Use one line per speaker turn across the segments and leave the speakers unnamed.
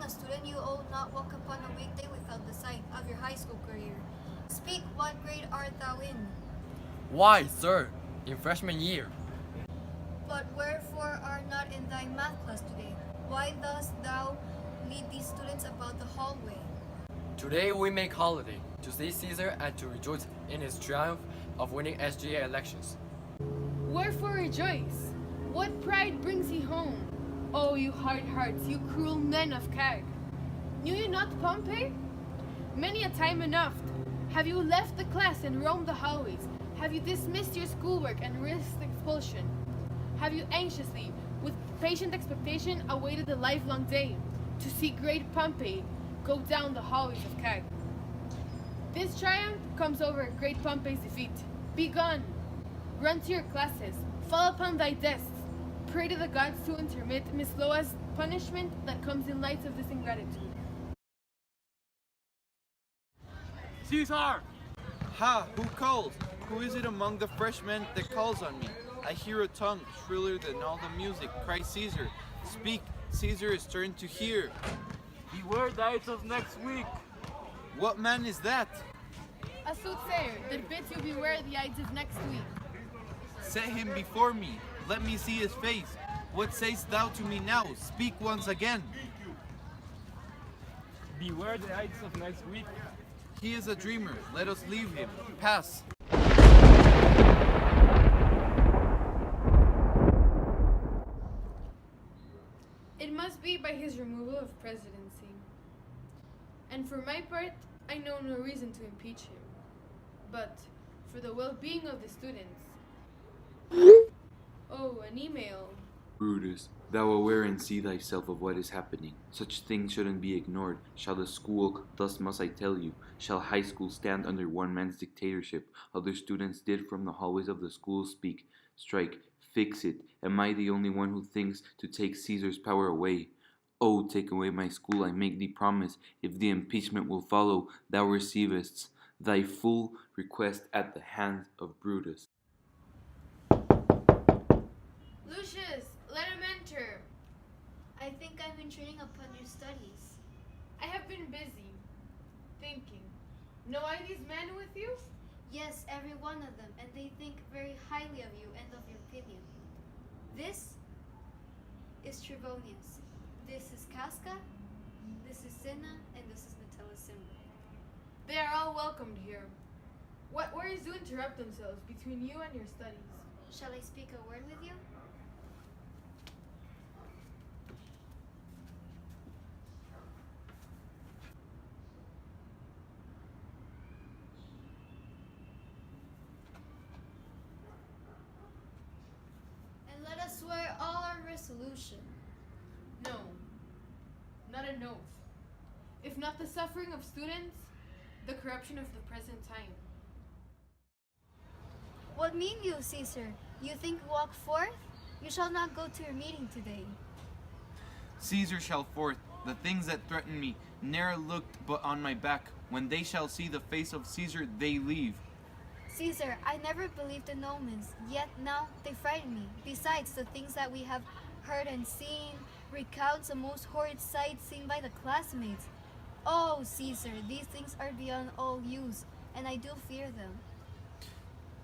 a student, you will not walk upon a weekday without the sight of your high school career. Speak, what grade art thou in?
Why, sir, in freshman year.
But wherefore art not in thy math class today? Why dost thou lead these students about the hallway?
Today we make holiday to see Caesar and to rejoice in his triumph of winning SGA elections.
Wherefore rejoice? What pride brings he home? Oh, you hard hearts, you cruel men of Cag! Knew you not Pompey? Many a time enough have you left the class and roamed the hallways. Have you dismissed your schoolwork and risked expulsion? Have you anxiously, with patient expectation, awaited the lifelong day to see great Pompey go down the hallways of Cag? This triumph comes over great Pompey's defeat. Be gone! Run to your classes, fall upon thy desks, pray to the gods to intermit Miss Loa's punishment that comes in light of this ingratitude.
Caesar!
Ha! Who calls? Who is it among the freshmen that calls on me? I hear a tongue shriller than all the music. Cry Caesar. Speak, Caesar is turned to hear.
Beware the Ides of next week.
What man is that?
A soothsayer that bids you beware the Ides of next week.
Set him before me. Let me see his face. What sayest thou to me now? Speak once again.
Beware the Ides of next week.
He is a dreamer. Let us leave him. Pass.
It must be by his removal of presidency. And for my part, I know no reason to impeach him. But for the well-being of the students. Oh, an email.
Brutus, thou aware and see thyself of what is happening. Such things shouldn't be ignored. Shall the school, thus must I tell you, shall high school stand under one man's dictatorship? Other students did from the hallways of the school speak. Strike, fix it. Am I the only one who thinks to take Caesar's power away? Oh, take away my school, I make thee promise. If the impeachment will follow, thou receivest thy full request at the hands of Brutus.
Lucius, let him enter.
I think I'm intruding upon your studies.
I have been busy, thinking. Know I these men with you?
Yes, every one of them, and they think very highly of you and of your opinion. This is Tribonius. This is Casca, this is Cinna, and this is Metellisimba.
They are all welcomed here. What worries do interrupt themselves between you and your studies?
Shall I speak a word with you? And let us swear all our resolution.
No, not an oath. If not the suffering of students, the corruption of the present time.
What mean you, Caesar? You think walk forth? You shall not go to your meeting today.
Caesar shall forth. The things that threaten me ne'er looked but on my back. When they shall see the face of Caesar, they leave.
Caesar, I never believed in omens, yet now they frighten me. Besides, the things that we have heard and seen recounts a most horrid sight seen by the classmates. Oh, Caesar, these things are beyond all use, and I do fear them.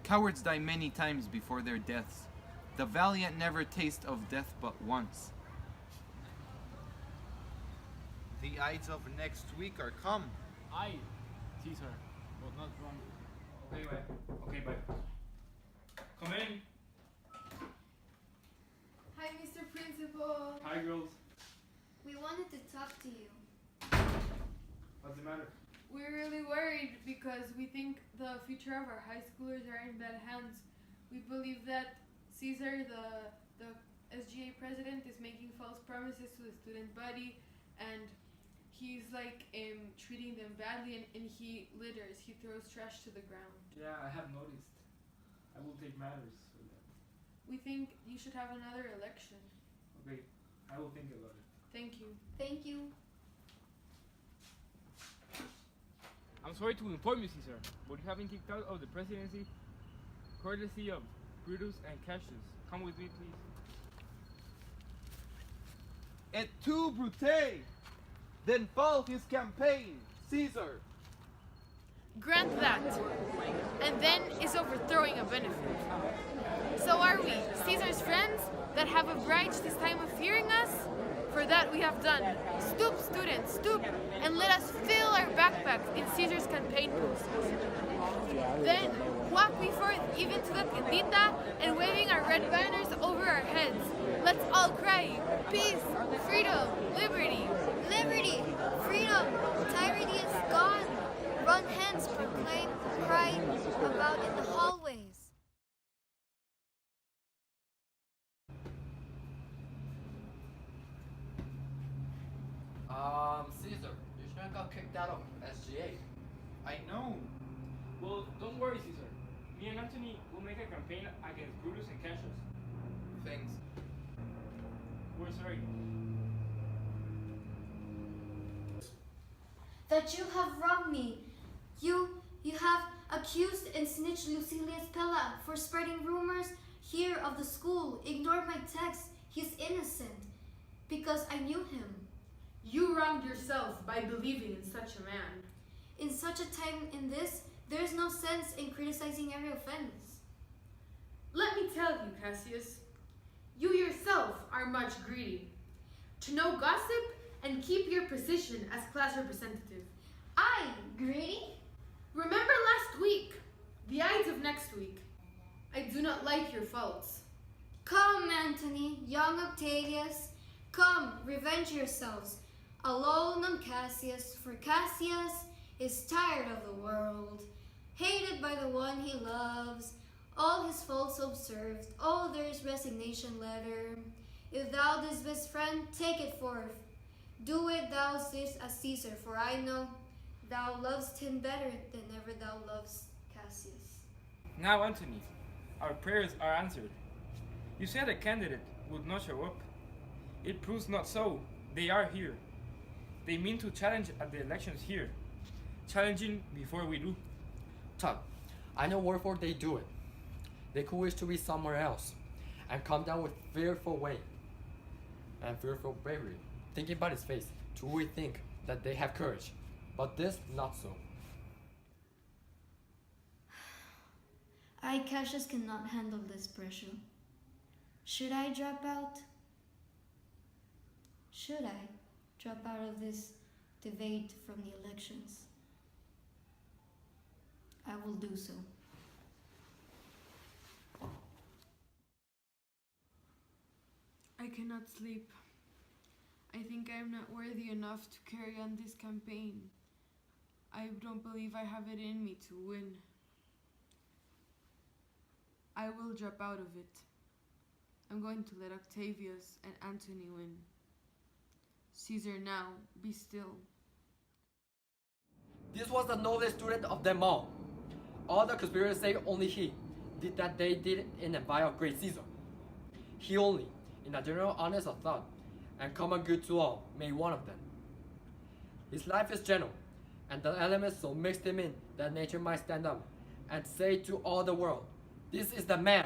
Cowards die many times before their deaths. The valiant never taste of death but once. The Ides of next week are come.
I, Caesar, but not wrong. Okay, bye. Okay, bye. Come in.
Hi, Mr. Principal.
Hi, girls.
We wanted to talk to you.
What's the matter?
We're really worried because we think the future of our high schoolers are in bad hands. We believe that Caesar, the SGA president, is making false promises to the student body, and he's like treating them badly, and he litters. He throws trash to the ground.
Yeah, I have noticed. I will take matters for that.
We think you should have another election.
Okay, I will think about it.
Thank you.
Thank you.
I'm sorry to inform you, Caesar, but you have been kicked out of the presidency courtesy of Brutus and Cassius. Come with me, please.
Et tu, Brute! Then follow his campaign, Caesar.
Grant that. And then is overthrowing a benefit. So are we, Caesar's friends, that have obliged this time of fearing us? For that we have done. Stoop, students, stoop, and let us fill our backpacks in Caesar's campaign posters. Then walk we forth even to the Candida, and waving our red banners over our heads. Let's all cry, peace, freedom, liberty.
Liberty! Freedom! Tyranny is gone! Run hence, proclaim, cry about in the hallways.
Caesar, you shouldn't got kicked out of SGA.
I know.
Well, don't worry, Caesar. Me and Anthony will make a campaign against Brutus and Cassius.
Thanks.
We're sorry.
That you have wronged me. You have accused and snitched Lucilius Pella for spreading rumors here of the school. Ignored my text. He's innocent. Because I knew him.
You wronged yourself by believing in such a man.
In such a time in this, there is no sense in criticizing every offense.
Let me tell you, Cassius, you yourself are much greedy. To know gossip and keep your position as class representative.
I, greedy?
Remember last week, the Ides of next week. I do not like your faults.
Come, Antony, young Octavius. Come, revenge yourselves. Alone on Cassius, for Cassius is tired of the world, hated by the one he loves, all his faults observed. Oh, there's resignation letter. If thou this best friend, take it forth. Do it thou this as Caesar, for I know thou lovest him better than ever thou lovest Cassius.
Now, Anthony, our prayers are answered. You said a candidate would not show up. It proves not so. They are here. They mean to challenge at the elections here. Challenging before we do.
Tug, I know wherefore they do it. They could wish to be somewhere else and come down with fearful weight and fearful bravery. Thinking about his face, do we think that they have courage? But this, not so.
I, Cassius, cannot handle this pressure. Should I drop out? Should I drop out of this debate from the elections? I will do so.
I cannot sleep. I think I am not worthy enough to carry on this campaign. I don't believe I have it in me to win. I will drop out of it. I'm going to let Octavius and Antony win. Caesar, now, be still.
This was the noblest student of them all. All the conspirators say only he did that they did it in the vile of great Caesar. He only, in the general honest of thought, and common good to all, made one of them. His life is gentle, and the elements so mixed him in that nature might stand up and say to all the world, this is the man.